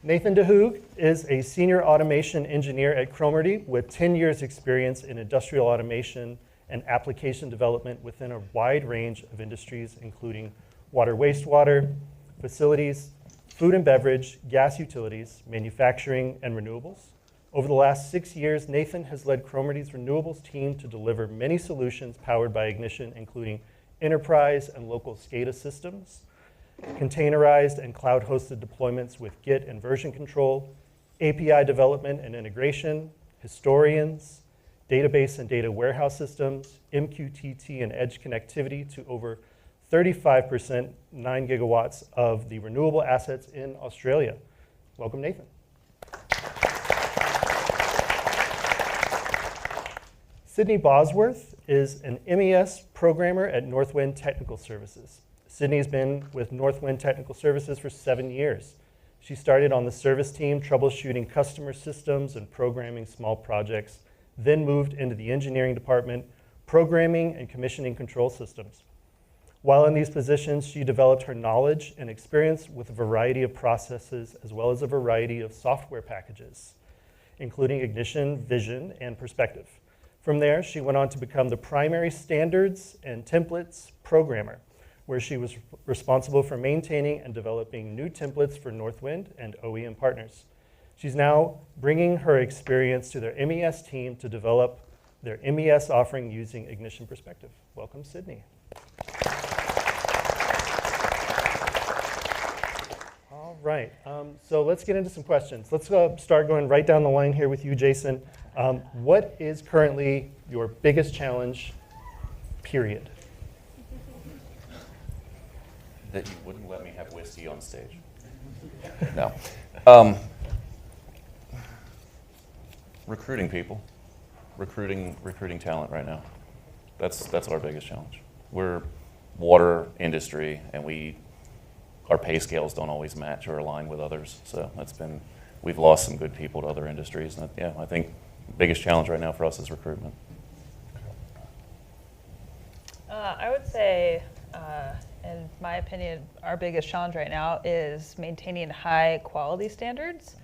Nathan Hoog is a senior automation engineer at Cromarty with 10 years experience in industrial automation and application development within a wide range of industries, including water, wastewater, facilities, food and beverage, gas utilities, manufacturing, and renewables. Over the last 6 years, Nathan has led Cromarty's renewables team to deliver many solutions powered by Ignition, including enterprise and local SCADA systems, containerized and cloud-hosted deployments with Git and version control, API development and integration, historians, database and data warehouse systems, MQTT and edge connectivity to over 35%, 9 gigawatts of the renewable assets in Australia. Welcome, Nathan. Sydney Bosworth is an MES programmer at NorthWind Technical Services. Sydney's been with NorthWind Technical Services for 7 years. She started on the service team troubleshooting customer systems and programming small projects, then moved into the engineering department, programming and commissioning control systems. While in these positions, she developed her knowledge and experience with a variety of processes as well as a variety of software packages, including Ignition, Vision, and Perspective. From there, she went on to become the primary standards and templates programmer, where she was responsible for maintaining and developing new templates for NorthWind and OEM partners. She's now bringing her experience to their MES team to develop their MES offering using Ignition Perspective. Welcome, Sydney. All right, so let's get into some questions. Let's start going right down the line here with you, Jason. What is currently your biggest challenge, period? That you wouldn't let me have whiskey on stage. No. Recruiting people, recruiting talent right now. That's our biggest challenge. We're water industry, and our pay scales don't always match or align with others. So we've lost some good people to other industries. And I think the biggest challenge right now for us is recruitment. I would say, in my opinion, our biggest challenge right now is maintaining high quality standards.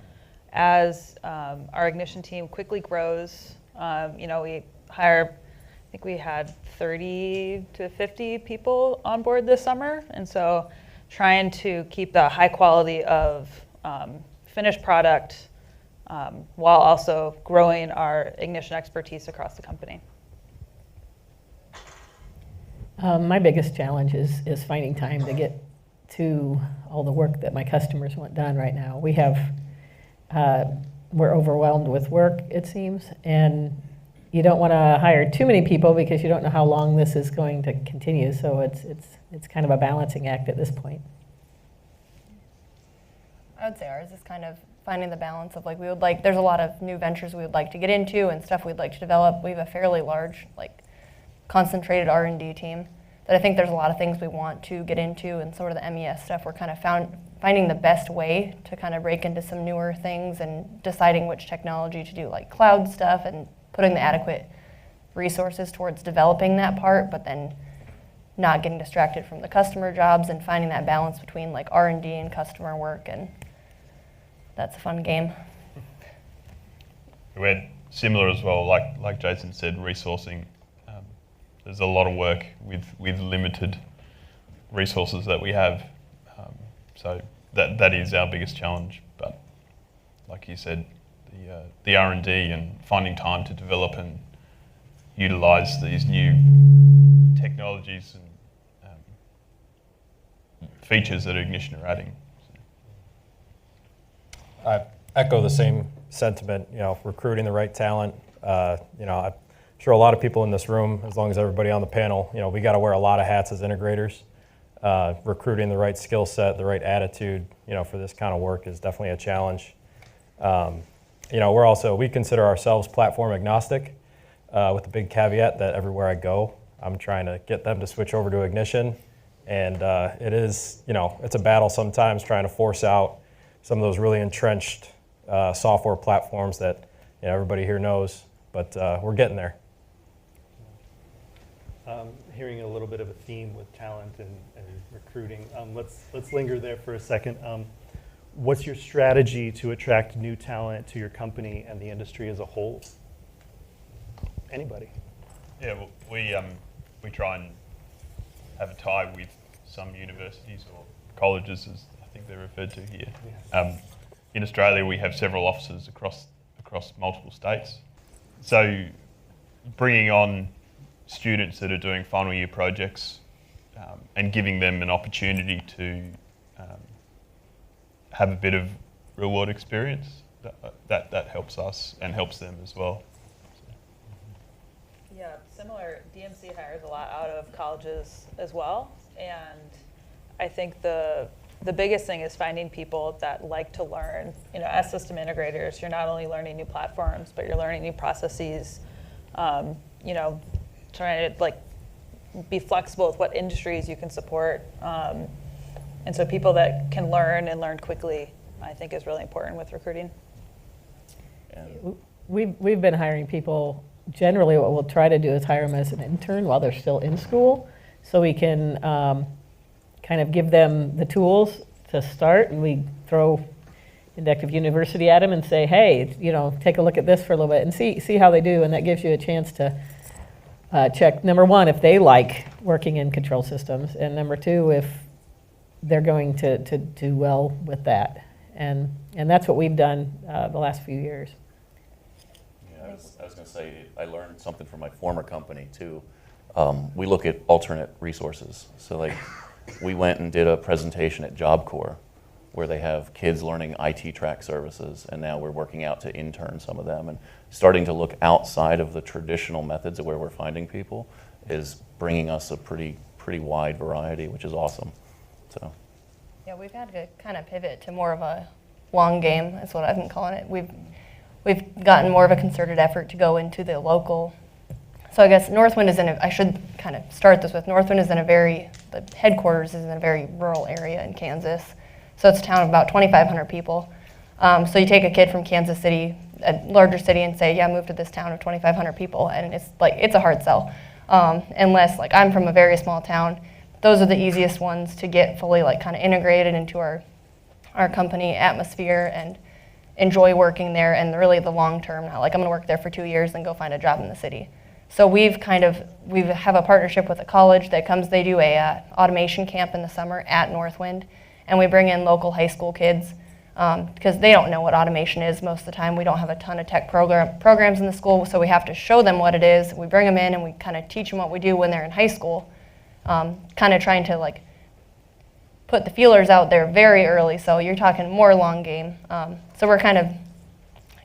As our Ignition team quickly grows, we hire, I think we had 30 to 50 people on board this summer. And so trying to keep the high quality of finished product while also growing our Ignition expertise across the company. My biggest challenge is finding time to get to all the work that my customers want done right now. We're overwhelmed with work, it seems, and you don't want to hire too many people because you don't know how long this is going to continue. So it's kind of a balancing act at this point. I would say ours is kind of finding the balance of there's a lot of new ventures we would like to get into and stuff we'd like to develop. We have a fairly large, concentrated R&D team that I think there's a lot of things we want to get into, and sort of the MES stuff we're kind of finding the best way to kind of break into some newer things and deciding which technology to do, like cloud stuff, and putting the adequate resources towards developing that part, but then not getting distracted from the customer jobs and finding that balance between R&D and customer work, and that's a fun game. We're similar as well, like Jason said, resourcing. There's a lot of work with limited resources that we have. So that is our biggest challenge. But like you said, the R&D and finding time to develop and utilize these new technologies and features that Ignition are adding. I echo the same sentiment. Recruiting the right talent. I'm sure a lot of people in this room, as long as everybody on the panel, we got to wear a lot of hats as integrators. Recruiting the right skill set, the right attitude, for this kind of work is definitely a challenge. We consider ourselves platform agnostic, with the big caveat that everywhere I go, I'm trying to get them to switch over to Ignition. And it is, it's a battle sometimes trying to force out some of those really entrenched software platforms that everybody here knows, but we're getting there. Hearing a little bit of a theme with talent and recruiting. Let's linger there for a second. what's your strategy to attract new talent to your company and the industry as a whole? Anybody? Yeah, well, we try and have a tie with some universities or colleges, as I think they're referred to here. In Australia, we have several offices across multiple states. So bringing on students that are doing final year projects and giving them an opportunity to have a bit of real-world experience, that helps us and helps them as well. Yeah, similar. DMC hires a lot out of colleges as well, and I think the biggest thing is finding people that like to learn. You know, as system integrators, you're not only learning new platforms, but you're learning new processes. You know, trying to like be flexible with what industries you can support, and so people that can learn and learn quickly, I think, is really important with recruiting. And We've been hiring people. Generally, what we'll try to do is hire them as an intern while they're still in school, so we can kind of give them the tools to start, and we throw Inductive University at them and say, hey, you know, take a look at this for a little bit and see how they do, and that gives you a chance to check, number one, if they like working in control systems, and number two, if they're going to do well with that. And that's what we've done the last few years. yeah, I was going to say, I learned something from my former company too. We look at alternate resources. So like, we went and did a presentation at Job Corps where they have kids learning IT track services, and now we're working out to intern some of them, and starting to look outside of the traditional methods of where we're finding people is bringing us a pretty wide variety, which is awesome. So Yeah, we've had to kind of pivot to more of a long game, is what I've been calling it. We've gotten more of a concerted effort to go into the local. So I guess NorthWind is I should kind of start this with, NorthWind is the headquarters is in a very rural area in Kansas. So it's a town of about 2,500 people. So you take a kid from Kansas City, a larger city, and say, yeah, move to this town of 2,500 people, and it's a hard sell. Unless, like, I'm from a very small town, those are the easiest ones to get fully, like, kind of integrated into our company atmosphere and enjoy working there, and really the long term, not like I'm gonna work there for 2 years and go find a job in the city. So we have a partnership with a college that comes, they do a automation camp in the summer at NorthWind, and we bring in local high school kids because they don't know what automation is most of the time. We don't have a ton of tech programs in the school, so we have to show them what it is. We bring them in and we kind of teach them what we do when they're in high school, kind of trying to like put the feelers out there very early, so you're talking more long game. So we're kind of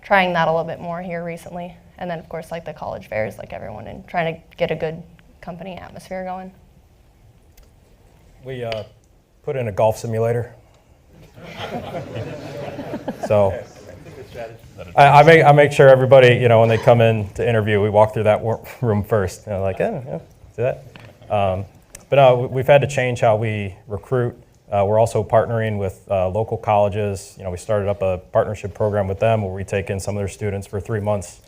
trying that a little bit more here recently. And then, of course, like the college fairs, like everyone, and trying to get a good company atmosphere going. We put in a golf simulator. So I make sure everybody, you know, when they come in to interview, we walk through that room first. You know, like, yeah, see that? But no, we've had to change how we recruit. We're also partnering with local colleges. You know, we started up a partnership program with them where we take in some of their students for 3 months,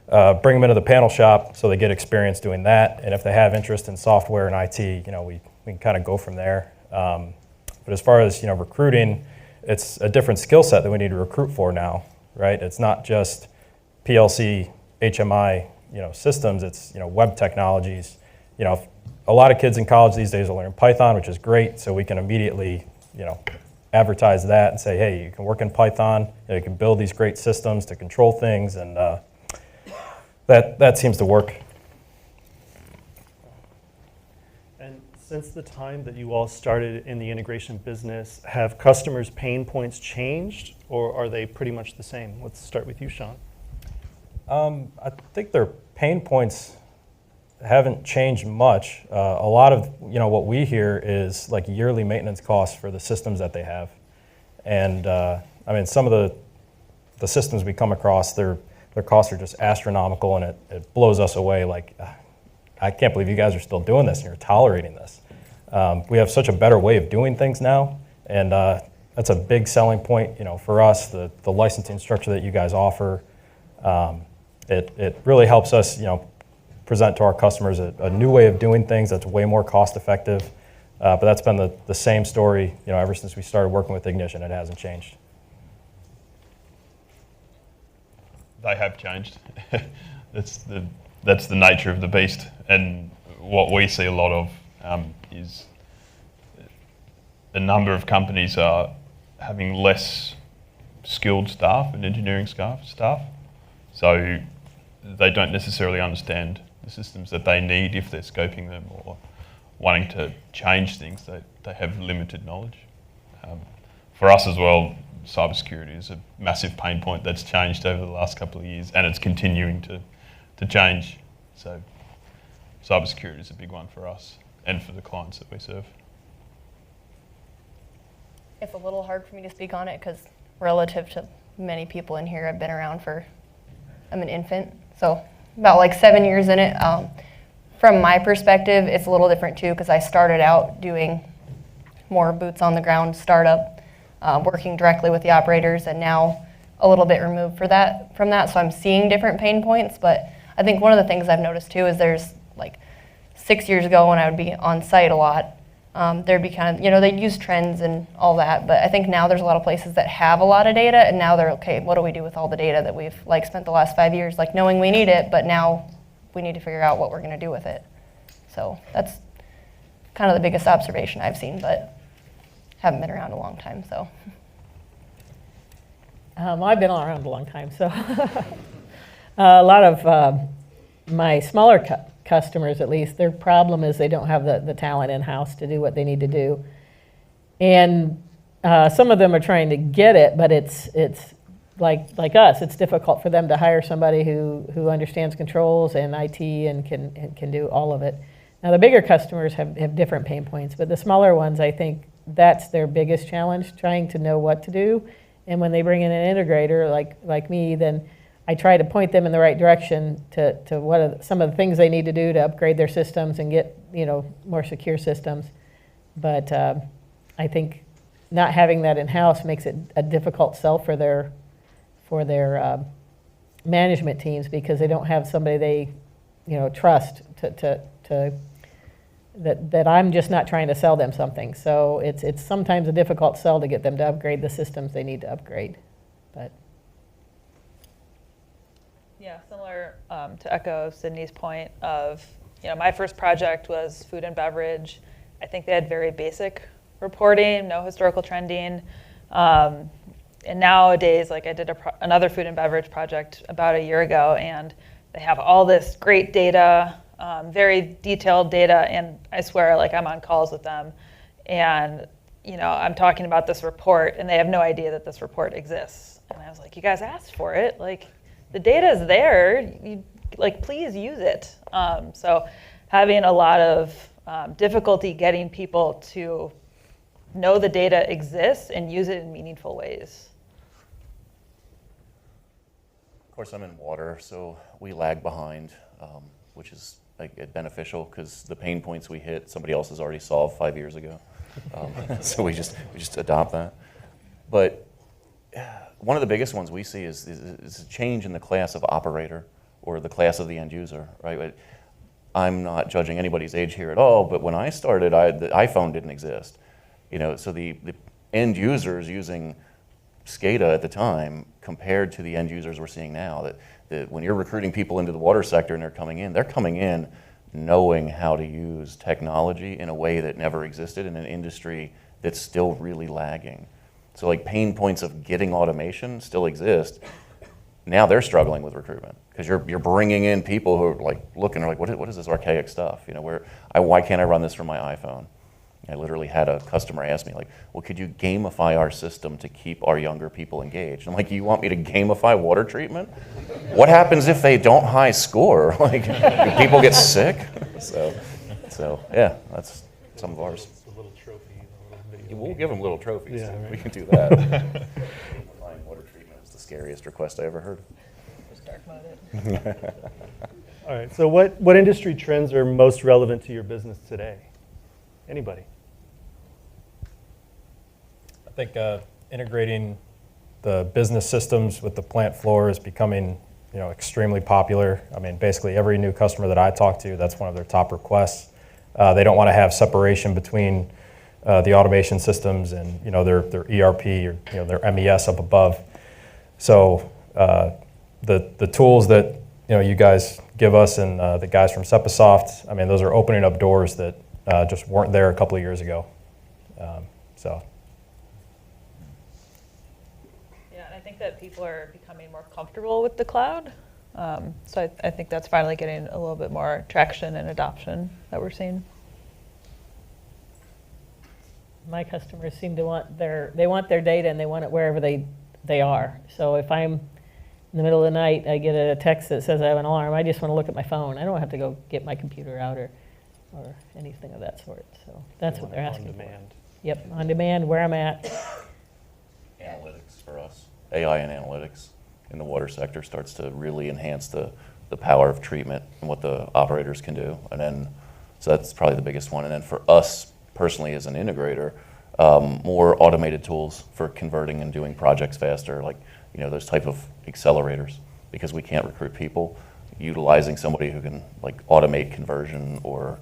bring them into the panel shop so they get experience doing that. And if they have interest in software and IT, you know, we can kind of go from there. But as far as, you know, recruiting, it's a different skill set that we need to recruit for now, right? It's not just PLC, HMI, you know, systems. It's, you know, web technologies. You know, a lot of kids in college these days are learning Python, which is great. So we can immediately, you know, advertise that and say, hey, you can work in Python. You know, you can build these great systems to control things, and that seems to work. And since the time that you all started in the integration business, have customers' pain points changed, or are they pretty much the same? Let's start with you, Sean. I think their pain points haven't changed much. A lot of, you know, what we hear is like yearly maintenance costs for the systems that they have. And I mean, some of the systems we come across, their costs are just astronomical, and it blows us away. Like, I can't believe you guys are still doing this and you're tolerating this. We have such a better way of doing things now, and that's a big selling point, you know, for us. The licensing structure that you guys offer, it really helps us, you know, present to our customers a new way of doing things that's way more cost effective. But that's been the same story, you know, ever since we started working with Ignition. It hasn't changed. they have changed. That's the nature of the beast, and what we see a lot of is a number of companies are having less skilled staff and engineering staff, so they don't necessarily understand the systems that they need if they're scoping them or wanting to change things. They have limited knowledge. For us as well, cybersecurity is a massive pain point that's changed over the last couple of years, and it's continuing to change. So cybersecurity is a big one for us and for the clients that we serve. It's a little hard for me to speak on it because relative to many people in here, I've been around I'm an infant, so about like 7 years in it. From my perspective, it's a little different too because I started out doing more boots on the ground startup, working directly with the operators, and now a little bit removed from that. So I'm seeing different pain points, but I think one of the things I've noticed too is there's like 6 years ago when I would be on site a lot, there'd be kind of, they'd use trends and all that, but I think now there's a lot of places that have a lot of data, and now they're, okay, what do we do with all the data that we've like spent the last 5 years like knowing we need it, but now we need to figure out what we're going to do with it. So that's kind of the biggest observation I've seen, but haven't been around a long time, so. I've been around a long time, so a lot of my smaller customers, at least, their problem is they don't have the talent in-house to do what they need to do. And some of them are trying to get it, but it's like us, it's difficult for them to hire somebody who understands controls and IT and can do all of it. Now, the bigger customers have different pain points, but the smaller ones, I think that's their biggest challenge, trying to know what to do. And when they bring in an integrator like me, then I try to point them in the right direction to what are some of the things they need to do to upgrade their systems and get more secure systems. But I think not having that in-house makes it a difficult sell for their management teams because they don't have somebody they trust that I'm just not trying to sell them something. So it's sometimes a difficult sell to get them to upgrade the systems they need to upgrade. But yeah, similar to echo Sydney's point of, my first project was food and beverage. I think they had very basic reporting, no historical trending. And nowadays, like I did another food and beverage project about a year ago, and they have all this great data, very detailed data, and I swear, like I'm on calls with them, and I'm talking about this report, and they have no idea that this report exists. And I was like, you guys asked for it, like the data is there, please use it. So having a lot of difficulty getting people to know the data exists and use it in meaningful ways. Of course, I'm in water, so we lag behind, which is beneficial because the pain points we hit, somebody else has already solved 5 years ago. So we just adopt that. But one of the biggest ones we see is a change in the class of operator or the class of the end user, right? I'm not judging anybody's age here at all, but when I started, the iPhone didn't exist. So the end users using SCADA at the time compared to the end users we're seeing now, that when you're recruiting people into the water sector and they're coming in knowing how to use technology in a way that never existed in an industry that's still really lagging. So like pain points of getting automation still exist. Now they're struggling with recruitment because you're bringing in people who are like looking, like, what is this archaic stuff? Why can't I run this from my iPhone? I literally had a customer ask me, like, well, could you gamify our system to keep our younger people engaged? I'm like, you want me to gamify water treatment? What happens if they don't high score? Like, do people get sick? So yeah, that's some of ours. A little trophy, a little video. We'll give them little trophies. Yeah, right. We can do that. Gamifying water treatment is the scariest request I ever heard. Just dark mode it. All right, so what industry trends are most relevant to your business today? Anybody? I think integrating the business systems with the plant floor is becoming, extremely popular. I mean, basically every new customer that I talk to, that's one of their top requests. They don't want to have separation between the automation systems and their ERP or their MES up above. So the tools that you guys give us and the guys from Sepasoft, I mean, those are opening up doors that just weren't there a couple of years ago. So. Yeah, and I think that people are becoming more comfortable with the cloud. So I think that's finally getting a little bit more traction and adoption that we're seeing. My customers seem to want their data and they want it wherever they are. So if I'm in the middle of the night, I get a text that says I have an alarm, I just want to look at my phone. I don't have to go get my computer out or anything of that sort. So that's what they're asking On for. demand. Yep, on demand, where I'm at. Analytics for us, AI and analytics in the water sector starts to really enhance the power of treatment and what the operators can do. And then, so that's probably the biggest one. And then for us personally as an integrator, more automated tools for converting and doing projects faster, like those type of accelerators, because we can't recruit people. Utilizing somebody who can like automate conversion or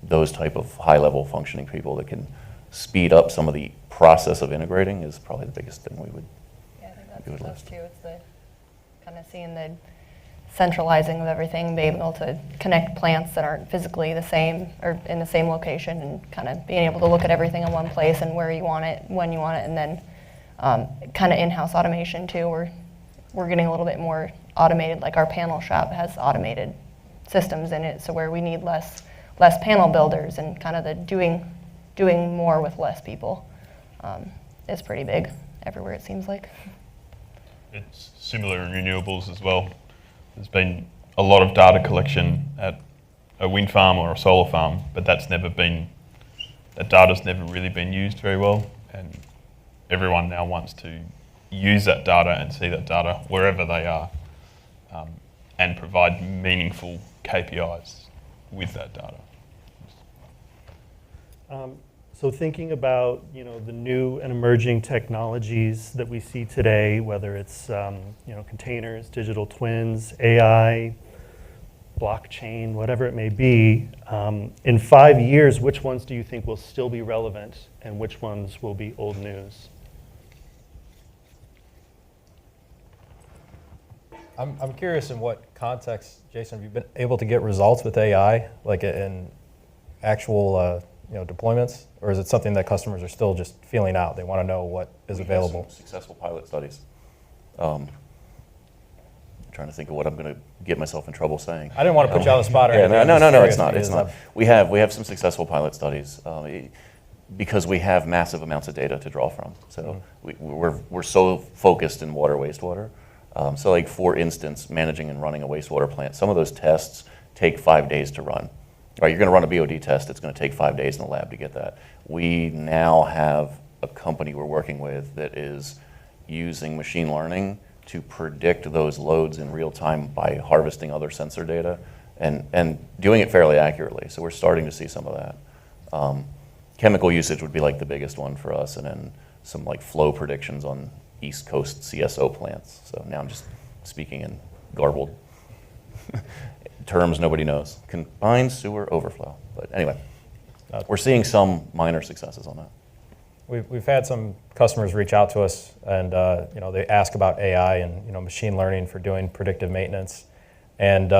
those type of high-level functioning people that can speed up some of the process of integrating is probably the biggest thing we would. Yeah, I think that's You would close list. too. It's the kind of seeing the centralizing of everything, being able to connect plants that aren't physically the same or in the same location, and kind of being able to look at everything in one place and where you want it, when you want it, and then kind of in-house automation too. We're getting a little bit more automated. Like our panel shop has automated systems in it, so where we need less panel builders and kind of the doing more with less people is pretty big everywhere, it seems like. It's similar in renewables as well. There's been a lot of data collection at a wind farm or a solar farm, but that data's never really been used very well, and everyone now wants to use that data and see that data wherever they are, and provide meaningful KPIs with that data. So thinking about the new and emerging technologies that we see today, whether it's containers, digital twins, AI, blockchain, whatever it may be, in 5 years, which ones do you think will still be relevant and which ones will be old news? I'm curious in what context, Jason, have you been able to get results with AI, like in actual deployments, or is it something that customers are still just feeling out? They want to know what is available. Some successful pilot studies. I'm trying to think of what I'm going to get myself in trouble saying. I didn't want to put you on the spot or Yeah, anything. no, it's not. It's not. We have some successful pilot studies because we have massive amounts of data to draw from. So we're so focused in water, wastewater. So like for instance, managing and running a wastewater plant, some of those tests take 5 days to run. Right, you're going to run a BOD test, it's going to take 5 days in the lab to get that. We now have a company we're working with that is using machine learning to predict those loads in real time by harvesting other sensor data and doing it fairly accurately. So we're starting to see some of that. Chemical usage would be like the biggest one for us, and then some like flow predictions on East Coast CSO plants. So now I'm just speaking in garbled terms nobody knows. Combined sewer overflow. But anyway, we're seeing some minor successes on that. We've had some customers reach out to us, and they ask about AI and machine learning for doing predictive maintenance. And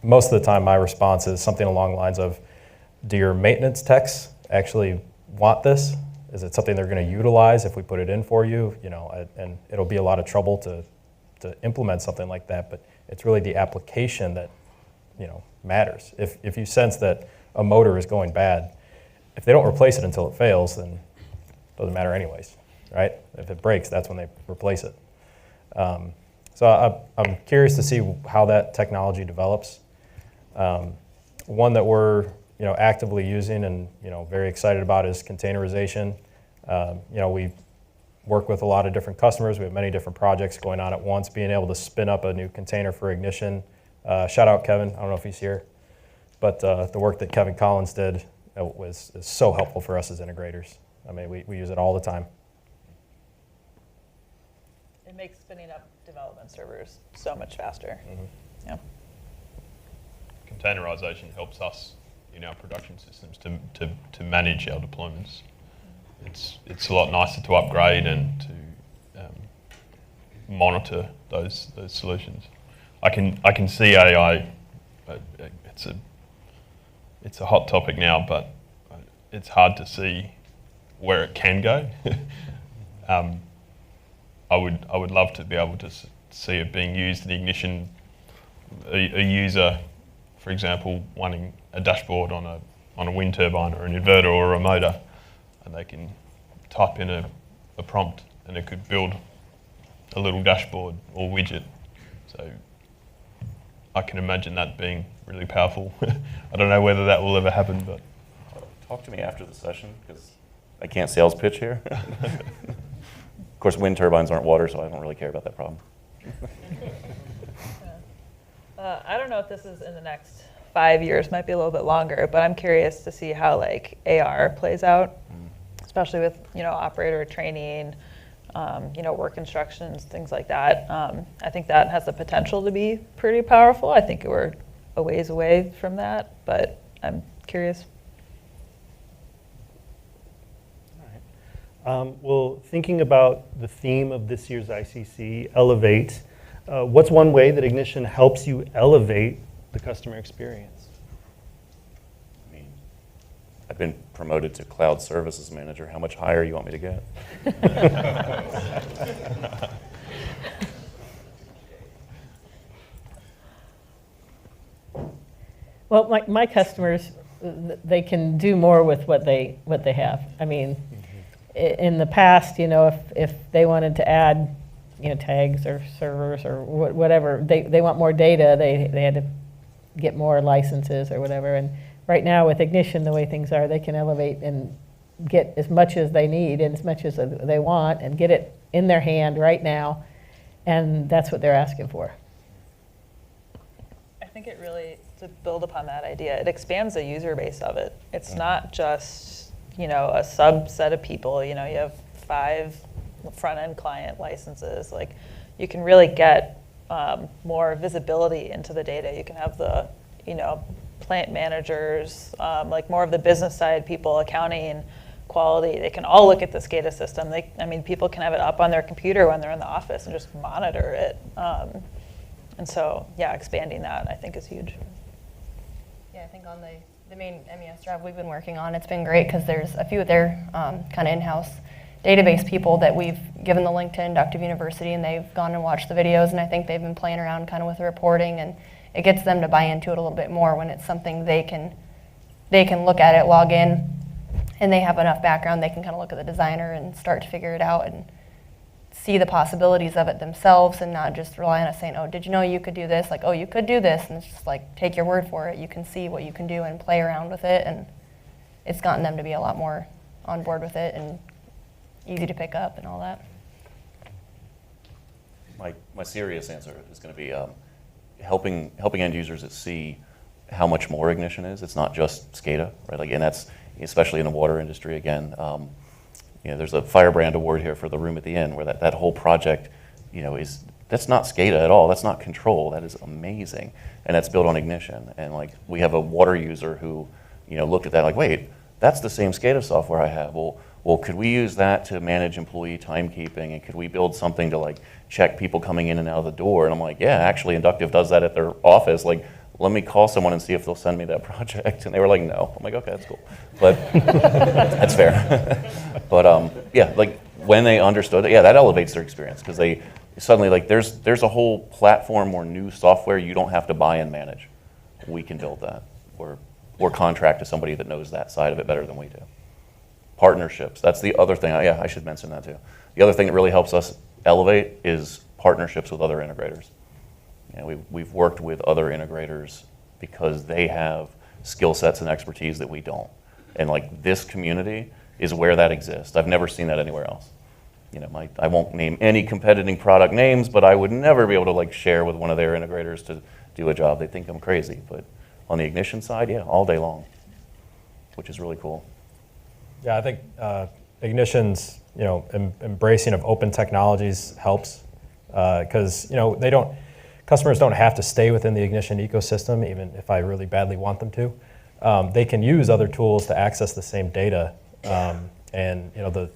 most of the time, my response is something along the lines of, "Do your maintenance techs actually want this? Is it something they're going to utilize if we put it in for you? And it'll be a lot of trouble to implement something like that. But it's really the application that matters. If you sense that a motor is going bad, if they don't replace it until it fails, then it doesn't matter anyways, right? If it breaks, that's when they replace it. So I'm curious to see how that technology develops. One that we're actively using and very excited about is containerization. We work with a lot of different customers. We have many different projects going on at once. Being able to spin up a new container for ignition. Shout out Kevin. I don't know if he's here, but the work that Kevin Collins did is so helpful for us as integrators. I mean, we use it all the time. It makes spinning up development servers so much faster. Mm-hmm. Yeah. Containerization helps us in our production systems to manage our deployments. It's a lot nicer to upgrade and to monitor those solutions. I can see AI. It's a hot topic now, but it's hard to see where it can go. I would love to be able to see it being used in ignition. A user, for example, wanting a dashboard on a wind turbine or an inverter or a motor, and they can type in a prompt and it could build a little dashboard or widget. So I can imagine that being really powerful. I don't know whether that will ever happen, but Talk to me after the session, because I can't sales pitch here. Of course, wind turbines aren't water, so I don't really care about that problem. I don't know if this is in the next 5 years, might be a little bit longer, but I'm curious to see how like AR plays out, especially with operator training, work instructions, things like that. I think that has the potential to be pretty powerful. I think we're a ways away from that, but I'm curious. Well, thinking about the theme of this year's ICC, Elevate, what's one way that Ignition helps you elevate the customer experience? I mean, I've been promoted to cloud services manager. How much higher you want me to get? Well, my customers, they can do more with what they have. I mean, in the past, if they wanted to add, tags or servers or whatever, they want more data, they had to get more licenses or whatever. And right now with Ignition, the way things are, they can elevate and get as much as they need and as much as they want and get it in their hand right now. And that's what they're asking for. I think it really, to build upon that idea, it expands the user base of it. It's not just, a subset of people. You have 5 front-end client licenses. Like, you can really get more visibility into the data. You can have the, plant managers, like more of the business side people, accounting, quality. They can all look at the SCADA system. People can have it up on their computer when they're in the office and just monitor it. And so, expanding that I think is huge. Yeah, I think on the main MES drive we've been working on, it's been great because there's a few of their kind of in-house database people that we've given the link to Inductive University, and they've gone and watched the videos, and I think they've been playing around kind of with the reporting, and it gets them to buy into it a little bit more when it's something they can look at it, log in, and they have enough background, they can kind of look at the designer and start to figure it out and see the possibilities of it themselves and not just rely on us saying, oh, did you know you could do this? Like, oh, you could do this. And it's just like, take your word for it. You can see what you can do and play around with it. And it's gotten them to be a lot more on board with it and easy to pick up and all that. My serious answer is going to be helping end users to see how much more Ignition is. It's not just SCADA, right? Like, and that's especially in the water industry. Again, there's a Firebrand Award here for the room at the end, where that whole project, that's not SCADA at all. That's not control. That is amazing, and that's built on Ignition. And like, we have a water user who, looked at that like, wait, that's the same SCADA software I have. Well, could we use that to manage employee timekeeping, and could we build something to like check people coming in and out of the door? And I'm like, yeah, actually, Inductive does that at their office. Like, let me call someone and see if they'll send me that project. And they were like, no. I'm like, okay, that's cool. But that's fair. But like when they understood it, that elevates their experience, because they suddenly, like, there's a whole platform or new software you don't have to buy and manage. We can build that, or contract to somebody that knows that side of it better than we do. Partnerships, that's the other thing. I should mention that too. The other thing that really helps us elevate is partnerships with other integrators. We've worked with other integrators because they have skill sets and expertise that we don't. And like, this community is where that exists. I've never seen that anywhere else. I won't name any competing product names, but I would never be able to like share with one of their integrators to do a job. They think I'm crazy. But on the Ignition side, all day long, which is really cool. Yeah, I think Ignition's embracing of open technologies helps, because customers don't have to stay within the Ignition ecosystem, even if I really badly want them to. They can use other tools to access the same data, and the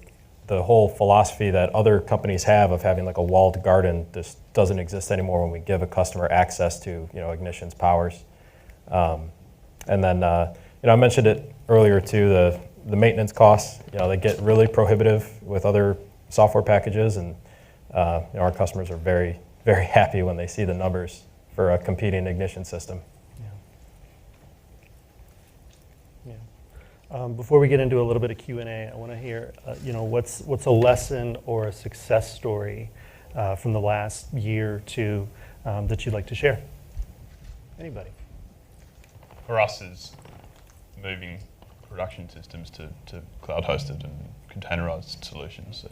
the whole philosophy that other companies have of having like a walled garden just doesn't exist anymore when we give a customer access to, ignitions, powers. And then, I mentioned it earlier too, the maintenance costs, they get really prohibitive with other software packages, and our customers are very, very happy when they see the numbers for a competing ignition system. Before we get into a little bit of Q&A, I want to hear, what's a lesson or a success story from the last year or two that you'd like to share? Anybody? For us, is moving production systems to cloud-hosted and containerized solutions.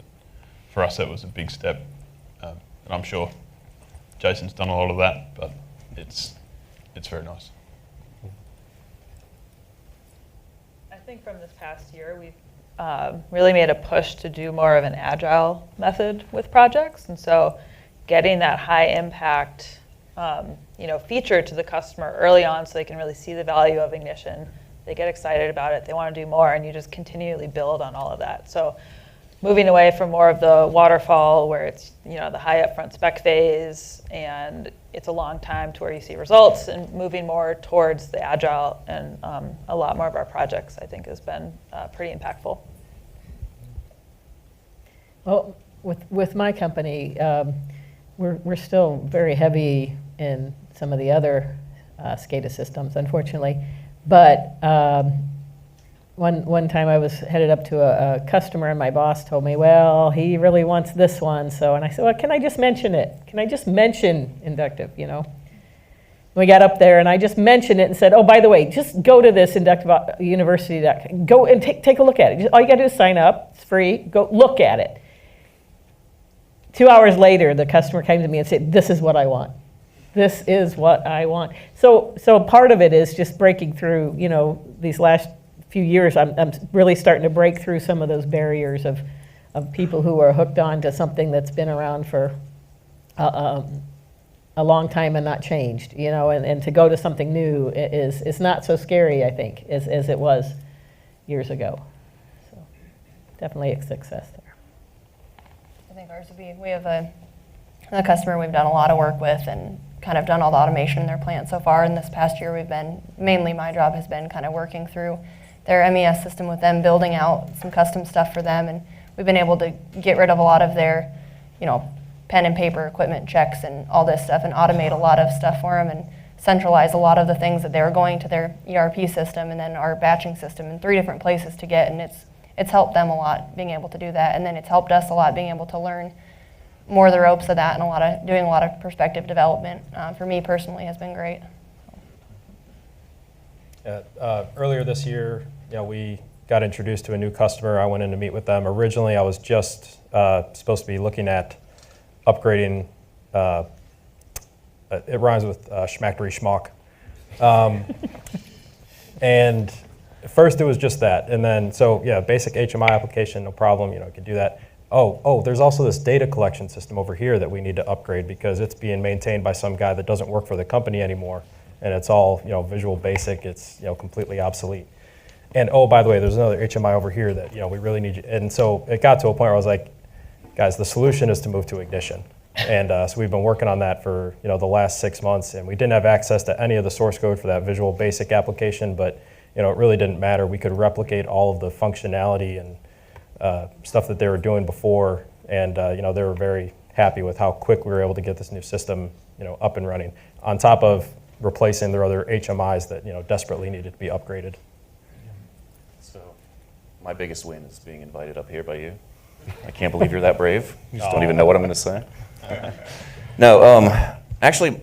For us, that was a big step, and I'm sure Jason's done a lot of that, but it's very nice. I think from this past year, we've really made a push to do more of an agile method with projects. And so getting that high impact, feature to the customer early on so they can really see the value of ignition. They get excited about it. They want to do more, and you just continually build on all of that. So moving away from more of the waterfall where it's, the high upfront spec phase and it's a long time to where you see results, and moving more towards the agile, and a lot more of our projects, I think, has been pretty impactful. Well, with my company, we're still very heavy in some of the other SCADA systems, unfortunately. But one time I was headed up to a customer, and my boss told me, well, he really wants this one. And I said, well, can I just mention it? Can I just mention Inductive, We got up there, and I just mentioned it and said, oh, by the way, just go to this Inductive University. Go and take a look at it. All you got to do is sign up. It's free. Go look at it. 2 hours later, the customer came to me and said, this is what I want. This is what I want. So part of it is just breaking through, these last few years, I'm really starting to break through some of those barriers of people who are hooked on to something that's been around for a long time and not changed, and to go to something new is not so scary, I think, as it was years ago. So definitely a success there. I think ours would be, we have a customer we've done a lot of work with and kind of done all the automation in their plant so far. And this past year mainly my job has been kind of working through their MES system with them, building out some custom stuff for them. And we've been able to get rid of a lot of their, pen and paper equipment checks and all this stuff, and automate a lot of stuff for them and centralize a lot of the things that they were going to their ERP system and then our batching system in 3 different places to get. And it's helped them a lot being able to do that. And then it's helped us a lot being able to learn more of the ropes of that, and doing a lot of perspective development. For me personally, has been great. Earlier this year, we got introduced to a new customer. I went in to meet with them. Originally, I was just supposed to be looking at upgrading. It rhymes with schmackery schmuck. And first it was just that, and then basic HMI application, no problem. You can do that. Oh, there's also this data collection system over here that we need to upgrade because it's being maintained by some guy that doesn't work for the company anymore, and it's all Visual Basic. It's completely obsolete. And oh, by the way, there's another HMI over here that we really need you. And so it got to a point where I was like, guys, the solution is to move to ignition. And so we've been working on that for the last 6 months, and we didn't have access to any of the source code for that Visual Basic application, but it really didn't matter. We could replicate all of the functionality and stuff that they were doing before, and they were very happy with how quick we were able to get this new system up and running, on top of replacing their other HMIs that desperately needed to be upgraded. So my biggest win is being invited up here by you. I can't believe you're that brave. You just don't even know what I'm going to say. No, actually,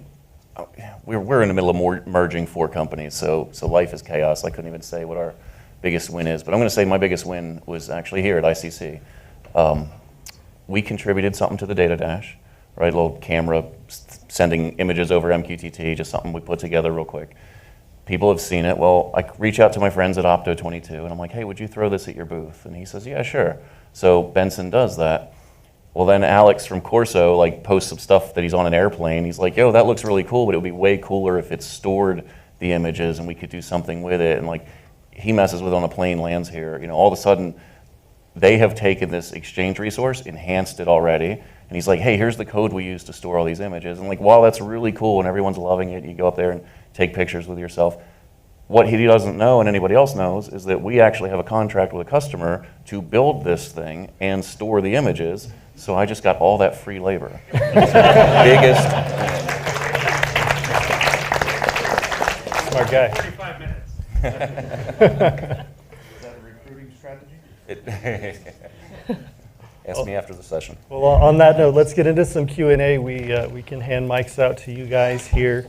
we're in the middle of merging 4 companies, so life is chaos. I couldn't even say what our biggest win is, but I'm going to say my biggest win was actually here at ICC. We contributed something to the data dash, right? A little camera sending images over MQTT, just something we put together real quick. People have seen it. Well, I reach out to my friends at Opto22, and I'm like, hey, would you throw this at your booth? And he says, yeah, sure. So Benson does that. Well, then Alex from Corso posts some stuff that he's on an airplane. He's like, yo, that looks really cool, but it would be way cooler if it stored the images and we could do something with it. And he messes with it on a plane, lands here. All of a sudden, they have taken this Exchange resource, enhanced it already, and he's like, hey, here's the code we use to store all these images. And like, wow, that's really cool, and everyone's loving it. You go up there and take pictures with yourself. What he doesn't know, and anybody else knows, is that we actually have a contract with a customer to build this thing and store the images. So I just got all that free labor. It's the biggest. Smart guy. 45 minutes. Is that a recruiting strategy? Ask me after the session. Well, on that note, let's get into some Q&A. We can hand mics out to you guys here.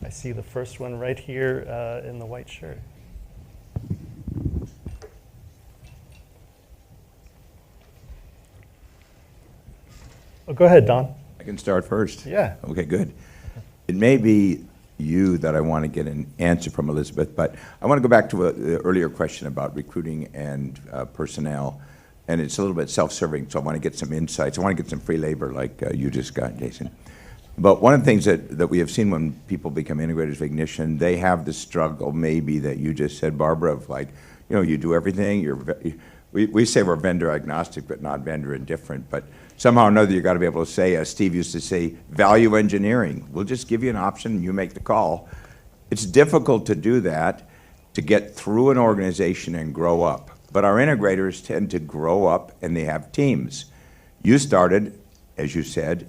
I see the first one right here in the white shirt. Oh, go ahead, Don. I can start first? Yeah. Okay, good. It may be you that I want to get an answer from, Elizabeth, but I want to go back to the earlier question about recruiting and personnel, and it's a little bit self-serving, so I want to get some insights. I want to get some free labor like you just got, Jason. But one of the things that we have seen when people become integrators of Ignition, they have the struggle maybe that you just said, Barbara, of like, you know, you do everything. We say we're vendor agnostic, but not vendor indifferent. But somehow or another, you've got to be able to say, as Steve used to say, value engineering. We'll just give you an option, and you make the call. It's difficult to do that, to get through an organization and grow up. But our integrators tend to grow up, and they have teams. You started, as you said,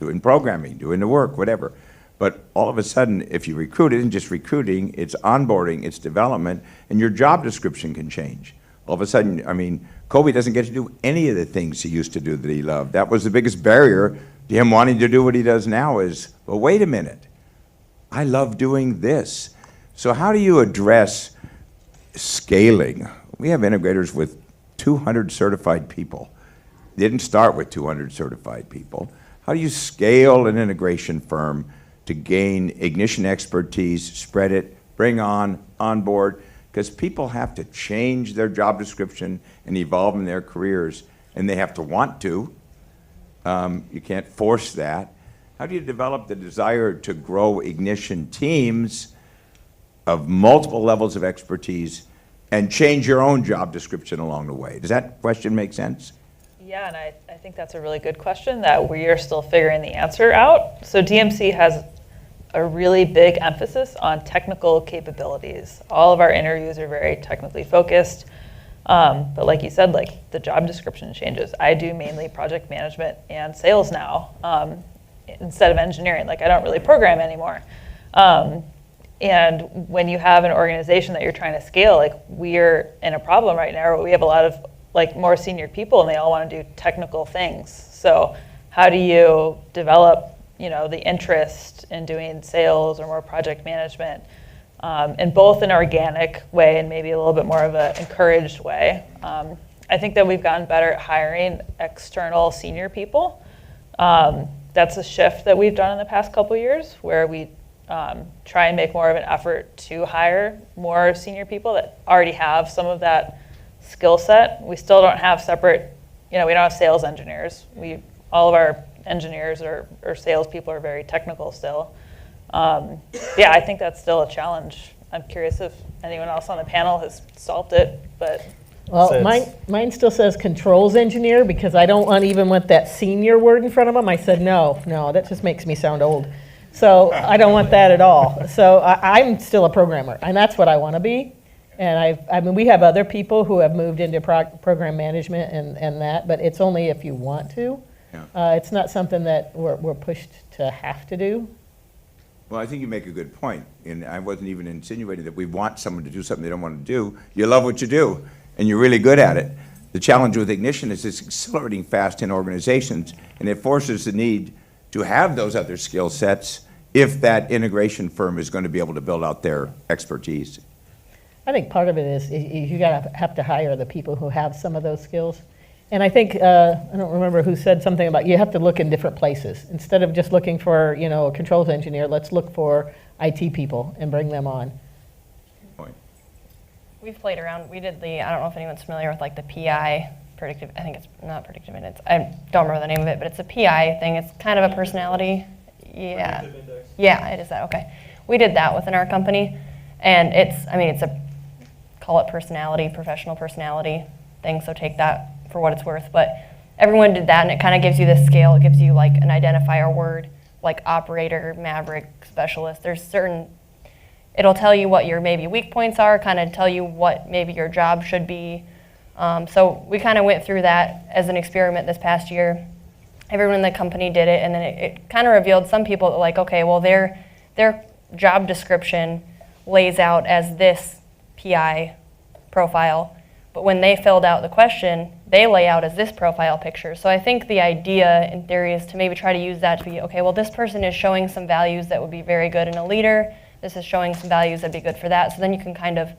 doing programming, doing the work, whatever. But all of a sudden, if you recruit, it isn't just recruiting, it's onboarding, it's development, and your job description can change. All of a sudden, I mean, Kobe doesn't get to do any of the things he used to do that he loved. That was the biggest barrier to him wanting to do what he does now is, well, wait a minute, I love doing this. So how do you address scaling? We have integrators with 200 certified people. They didn't start with 200 certified people. How do you scale an integration firm to gain Ignition expertise, spread it, bring on board? Because people have to change their job description and evolve in their careers, and they have to want to. You can't force that. How do you develop the desire to grow Ignition teams of multiple levels of expertise and change your own job description along the way? Does that question make sense? Yeah, and I think that's a really good question that we are still figuring the answer out. So DMC has a really big emphasis on technical capabilities. All of our interviews are very technically focused. But like you said, like the job description changes. I do mainly project management and sales now instead of engineering. Like I don't really program anymore. And when you have an organization that you're trying to scale, like we're in a problem right now where we have a lot of like more senior people and they all want to do technical things. So how do you develop, you know, the interest in doing sales or more project management in both an organic way and maybe a little bit more of an encouraged way. I think that we've gotten better at hiring external senior people. That's a shift that we've done in the past couple of years where we try and make more of an effort to hire more senior people that already have some of that skill set. We still don't have separate, you know, we don't have sales engineers. All of our engineers or salespeople are very technical still. Yeah, I think that's still a challenge. I'm curious if anyone else on the panel has solved it, but. Well, mine still says controls engineer because I don't even want that senior word in front of them. I said, no, that just makes me sound old. So I don't want that at all. So I'm still a programmer, and that's what I want to be. And I mean, we have other people who have moved into program management and that, but it's only if you want to. Yeah. It's not something that we're pushed to have to do. Well, I think you make a good point, and I wasn't even insinuating that we want someone to do something they don't want to do. You love what you do, and you're really good at it. The challenge with Ignition is it's accelerating fast in organizations, and it forces the need to have those other skill sets if that integration firm is going to be able to build out their expertise. I think part of it is you have to hire the people who have some of those skills. And I think, I don't remember who said something about you have to look in different places. Instead of just looking for, a controls engineer, let's look for IT people and bring them on. Point. We've played around. We did I don't know if anyone's familiar with like the PI, predictive, I think it's not predictive minutes. I don't remember the name of it, but it's a PI thing. It's kind of a personality. Yeah. Yeah, it is that, okay. We did that within our company. And it's a call it personality, professional personality thing, so take that for what it's worth. But everyone did that, and it kind of gives you this scale. It gives you like an identifier word, like operator, maverick, specialist. There's certain, it'll tell you what your maybe weak points are, kind of tell you what maybe your job should be. So we kind of went through that as an experiment this past year. Everyone in the company did it, and then it kind of revealed some people that like, okay, well their job description lays out as this PI profile, but when they filled out the question, they lay out as this profile picture. So I think the idea in theory is to maybe try to use that to be, okay, well this person is showing some values that would be very good in a leader, this is showing some values that'd be good for that, so then you can kind of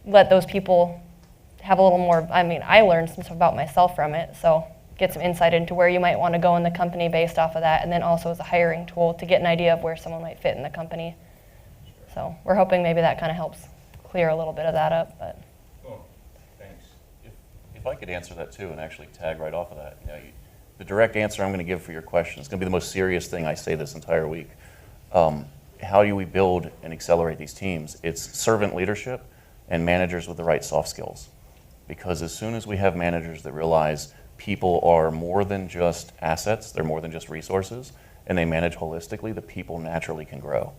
let those people have a little more, I mean, I learned some stuff about myself from it, so get some insight into where you might want to go in the company based off of that, and then also as a hiring tool to get an idea of where someone might fit in the company. So we're hoping maybe that kind of helps clear a little bit of that up. But Thanks. If I could answer that too and actually tag right off of that. The direct answer I'm going to give for your question is going to be the most serious thing I say this entire week. How do we build and accelerate these teams? It's servant leadership and managers with the right soft skills. Because as soon as we have managers that realize people are more than just assets, they're more than just resources, and they manage holistically, the people naturally can grow.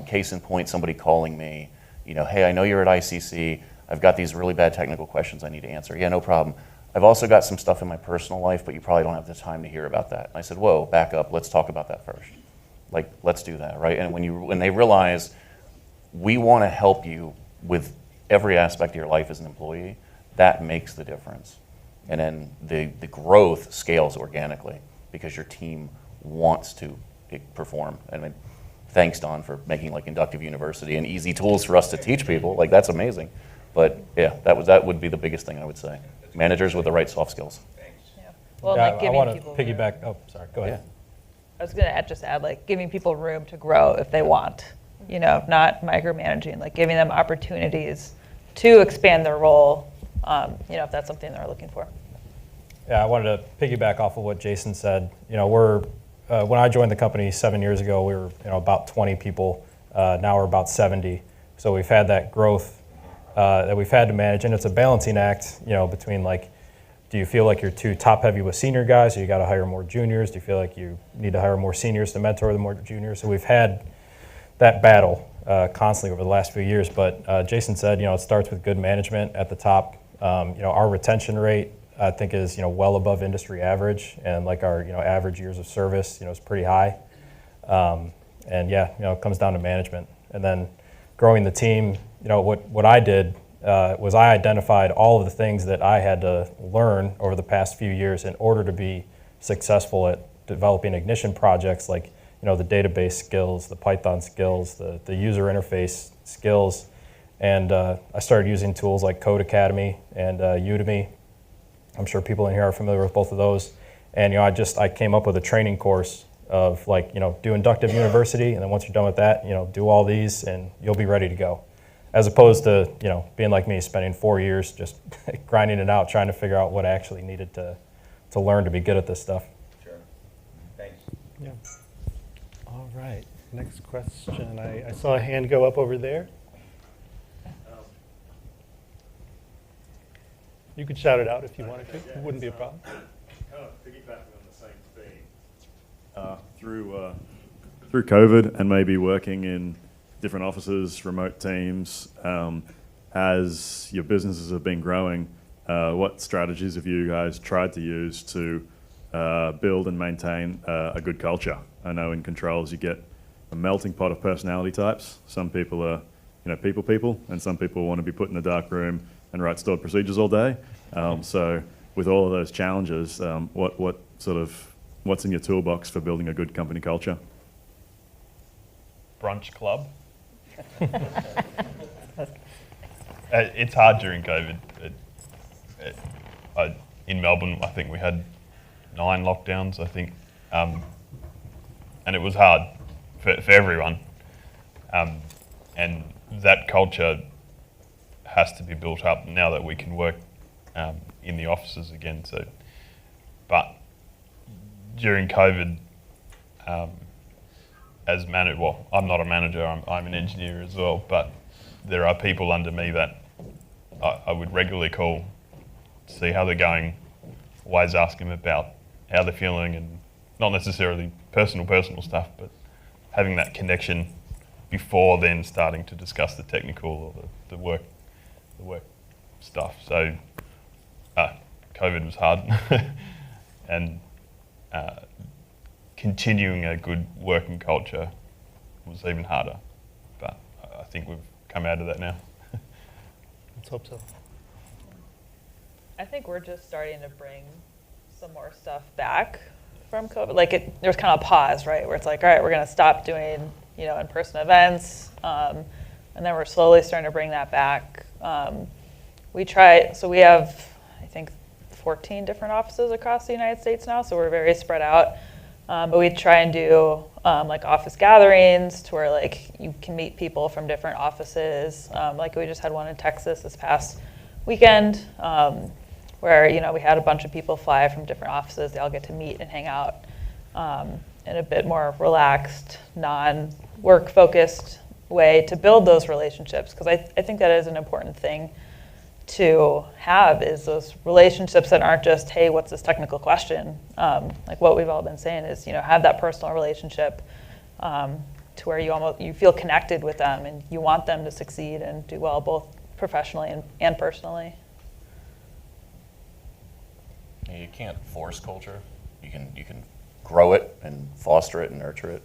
Case in point, somebody calling me, hey, I know you're at ICC, I've got these really bad technical questions I need to answer. Yeah, no problem. I've also got some stuff in my personal life, but you probably don't have the time to hear about that. And I said, whoa, back up, let's talk about that first. Like, let's do that, right? And when they realize we want to help you with every aspect of your life as an employee, that makes the difference. And then the growth scales organically because your team wants to perform. I mean, thanks, Don, for making like Inductive University and easy tools for us to teach people. Like, that's amazing. But yeah, that would be the biggest thing I would say. Managers with the right soft skills. Yeah. Well, Yeah, like I giving want to people piggyback. Oh, sorry. Go ahead. I was going to just add, like, giving people room to grow if they want, not micromanaging, like giving them opportunities to expand their role, if that's something they're looking for. Yeah, I wanted to piggyback off of what Jason said. When I joined the company 7 years ago, we were about 20 people. Now we're about 70. So we've had that growth that we've had to manage, and it's a balancing act, between like, do you feel like you're too top heavy with senior guys, so you got to hire more juniors? Do you feel like you need to hire more seniors to mentor the more juniors? So we've had that battle constantly over the last few years. But Jason said, it starts with good management at the top. Our retention rate, I think, is well above industry average, and like our average years of service is pretty high. And yeah, it comes down to management, and then growing the team. What I did was I identified all of the things that I had to learn over the past few years in order to be successful at developing ignition projects, like the database skills, the Python skills, the user interface skills, and I started using tools like Code Academy and Udemy. I'm sure people in here are familiar with both of those. And I came up with a training course of do Inductive University, and then once you're done with that, do all these, and you'll be ready to go. As opposed to being like me, spending 4 years just grinding it out, trying to figure out what I actually needed to learn to be good at this stuff. Sure. Thanks. Yeah. All right. Next question. I saw a hand go up over there. You could shout it out if you wanted to. It wouldn't be a problem. Kind of piggybacking on the same theme. Through COVID and maybe working in different offices, remote teams, as your businesses have been growing, what strategies have you guys tried to use to build and maintain a good culture? I know in controls you get a melting pot of personality types. Some people are, people, and some people want to be put in a dark room and write stored procedures all day. So with all of those challenges, what's in your toolbox for building a good company culture? Brunch club. It's hard during COVID. In Melbourne, I think we had 9 lockdowns, I think. And it was hard for everyone. And that culture has to be built up now that we can work in the offices again. But during COVID, I'm not a manager, I'm an engineer as well, but there are people under me that I would regularly call to see how they're going, always ask them about how they're feeling, and not necessarily personal stuff, but having that connection before then starting to discuss the technical or the work stuff. So COVID was hard, and continuing a good working culture was even harder. But I think we've come out of that now. Let's hope so. I think we're just starting to bring some more stuff back from COVID. Like there's kind of a pause, right? Where it's like, all right, we're going to stop doing, in-person events. And then we're slowly starting to bring that back. We have, I think, 14 different offices across the United States now, so we're very spread out. But we try and do like office gatherings to where like you can meet people from different offices. Like we just had one in Texas this past weekend, where we had a bunch of people fly from different offices. They all get to meet and hang out in a bit more relaxed, non-work focused way to build those relationships. Because I think that is an important thing to have, is those relationships that aren't just, hey, what's this technical question? Like what we've all been saying is, have that personal relationship to where you feel connected with them and you want them to succeed and do well both professionally and personally. You can't force culture. You can grow it and foster it and nurture it.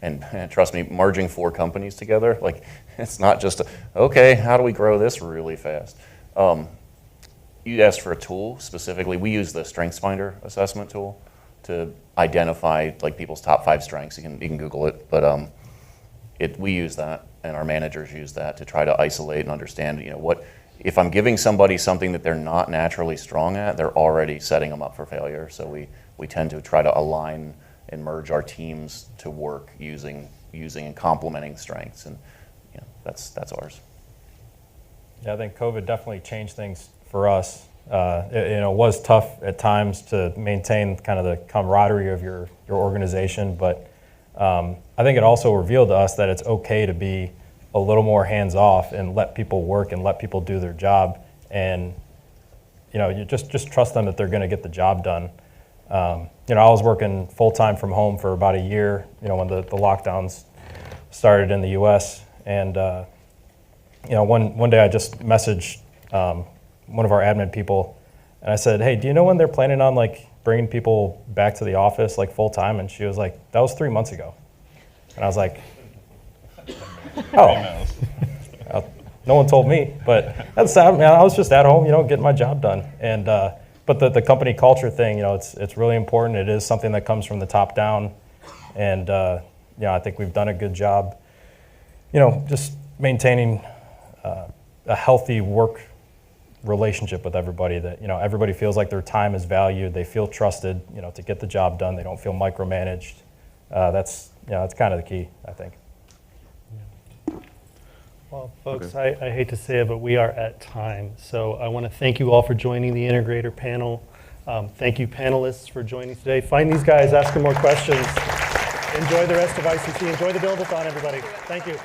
And trust me, merging 4 companies together, like it's not just okay, how do we grow this really fast? You asked for a tool specifically. We use the StrengthsFinder assessment tool to identify like people's top 5 strengths. You can Google it, but we use that, and our managers use that to try to isolate and understand. What if I'm giving somebody something that they're not naturally strong at, they're already setting them up for failure. So we tend to try to align and merge our teams to work using and complementing strengths, and that's ours. Yeah, I think COVID definitely changed things for us. It was tough at times to maintain kind of the camaraderie of your organization, but I think it also revealed to us that it's okay to be a little more hands-off and let people work and let people do their job, and you just trust them that they're going to get the job done. I was working full-time from home for about a year, when the lockdowns started in the U.S. And, one day I just messaged one of our admin people, and I said, hey, do you know when they're planning on, like, bringing people back to the office, like, full-time? And she was like, that was 3 months ago. And I was like, oh. No one told me, but I was just at home, getting my job done. And but the company culture thing, it's really important. It is something that comes from the top down, and I think we've done a good job, just maintaining a healthy work relationship with everybody. That everybody feels like their time is valued. They feel trusted, to get the job done. They don't feel micromanaged. That's kind of the key, I think. Well, folks, I hate to say it, but we are at time. So I want to thank you all for joining the Integrator panel. Thank you, panelists, for joining today. Find these guys, ask them more questions. Enjoy the rest of ICC. Enjoy the build-a-thon, everybody. Thank you.